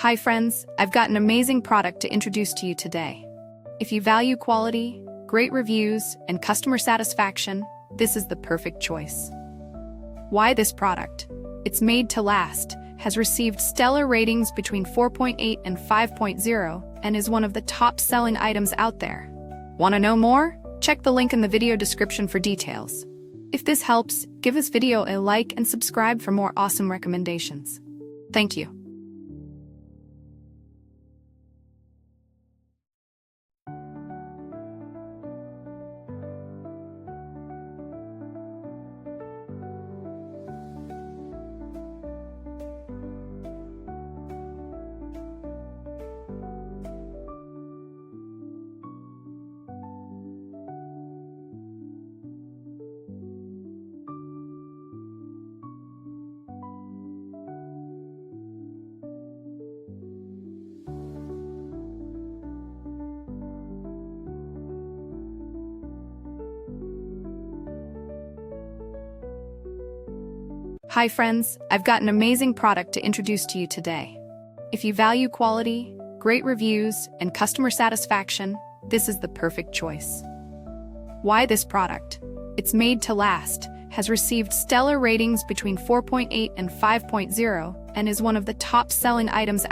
Hi friends, I've got an amazing product to introduce to you today. If you value quality, great reviews, and customer satisfaction, this is the perfect choice. Why this product? It's made to last, has received stellar ratings between 4.8 and 5.0, and is one of the top-selling items out there. Want to know more? Check the link in the video description for details. If this helps, give this video a like and subscribe for more awesome recommendations. Thank you. Hi friends, I've got an amazing product to introduce to you today. If you value quality, great reviews, and customer satisfaction, this is the perfect choice. Why this product? It's made to last, has received stellar ratings between 4.8 and 5.0, and is one of the top-selling items out